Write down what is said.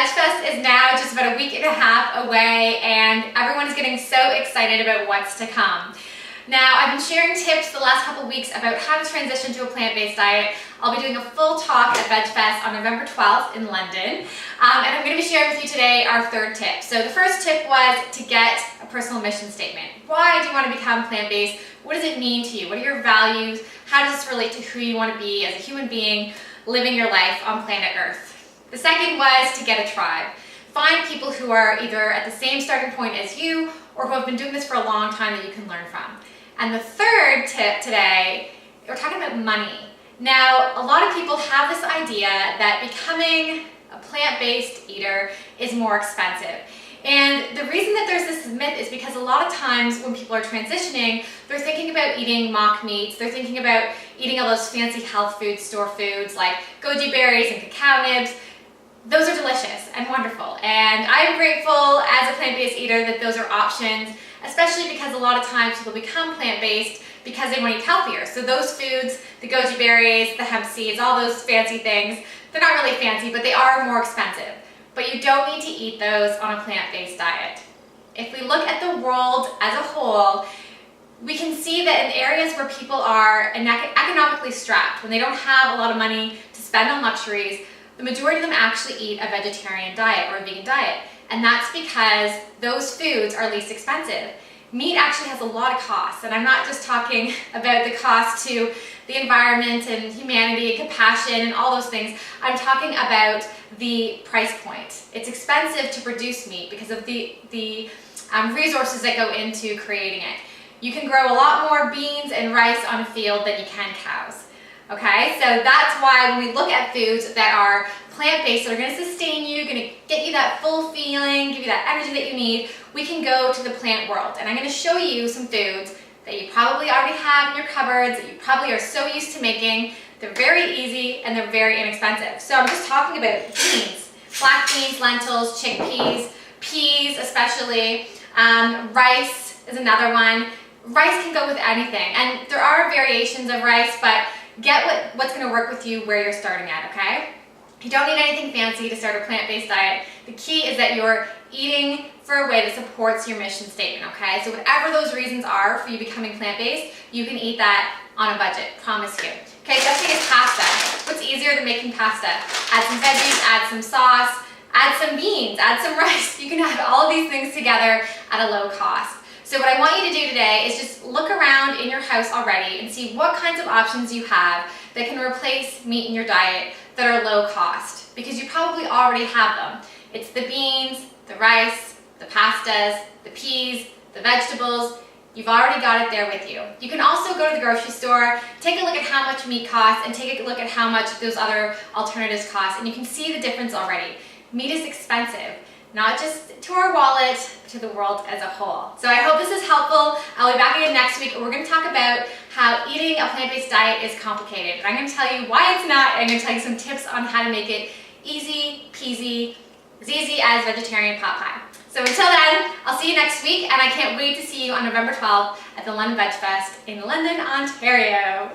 Veg Fest is now just about a week and a half away, and everyone is getting so excited about what's to come. Now, I've been sharing tips the last couple weeks about how to transition to a plant-based diet. I'll be doing a full talk at Veg Fest on November 12th in London, and I'm going to be sharing with you today our third tip. So the first tip was to get a personal mission statement. Why do you want to become plant-based? What does it mean to you? What are your values? How does this relate to who you want to be as a human being living your life on planet Earth? The second was to get a tribe. Find people who are either at the same starting point as you or who have been doing this for a long time that you can learn from. And the third tip today, we're talking about money. Now, a lot of people have this idea that becoming a plant-based eater is more expensive. And the reason that there's this myth is because a lot of times when people are transitioning, they're thinking about eating mock meats, they're thinking about eating all those fancy health food store foods like goji berries and cacao nibs. Those are delicious and wonderful, and I'm grateful as a plant-based eater that those are options, especially because a lot of times people become plant-based because they want to eat healthier. So those foods, the goji berries, the hemp seeds, all those fancy things, they're not really fancy, but they are more expensive. But you don't need to eat those on a plant-based diet. If we look at the world as a whole, we can see that in areas where people are economically strapped, when they don't have a lot of money to spend on luxuries, the majority of them actually eat a vegetarian diet or a vegan diet. And that's because those foods are least expensive. Meat actually has a lot of costs, and I'm not just talking about the cost to the environment and humanity and compassion and all those things. I'm talking about the price point. It's expensive to produce meat because of the resources that go into creating it. You can grow a lot more beans and rice on a field than you can cows. Okay, so that's why when we look at foods that are plant-based, that are going to sustain you, going to get you that full feeling, give you that energy that you need, we can go to the plant world. And I'm going to show you some foods that you probably already have in your cupboards, that you probably are so used to making. They're very easy and they're very inexpensive. So I'm just talking about beans, black beans, lentils, chickpeas, peas especially, rice is another one. Rice can go with anything, and there are variations of rice, but get what's going to work with you where you're starting at, okay? You don't need anything fancy to start a plant-based diet. The key is that you're eating for a way that supports your mission statement, okay? So whatever those reasons are for you becoming plant-based, you can eat that on a budget, promise you. Okay, let's take pasta. What's easier than making pasta? Add some veggies, add some sauce, add some beans, add some rice. You can add all of these things together at a low cost. So what I want you to do today is just look around in your house already and see what kinds of options you have that can replace meat in your diet that are low cost, because you probably already have them. It's the beans, the rice, the pastas, the peas, the vegetables. You've already got it there with you. You can also go to the grocery store, take a look at how much meat costs, and take a look at how much those other alternatives cost, and you can see the difference already. Meat is expensive, not just to our wallet, but to the world as a whole. So I hope this is helpful. I'll be back again next week, and we're going to talk about how eating a plant-based diet is complicated. And I'm going to tell you why it's not, and I'm going to tell you some tips on how to make it easy peasy, as easy as vegetarian pot pie. So until then, I'll see you next week, and I can't wait to see you on November 12th at the London Veg Fest in London, Ontario.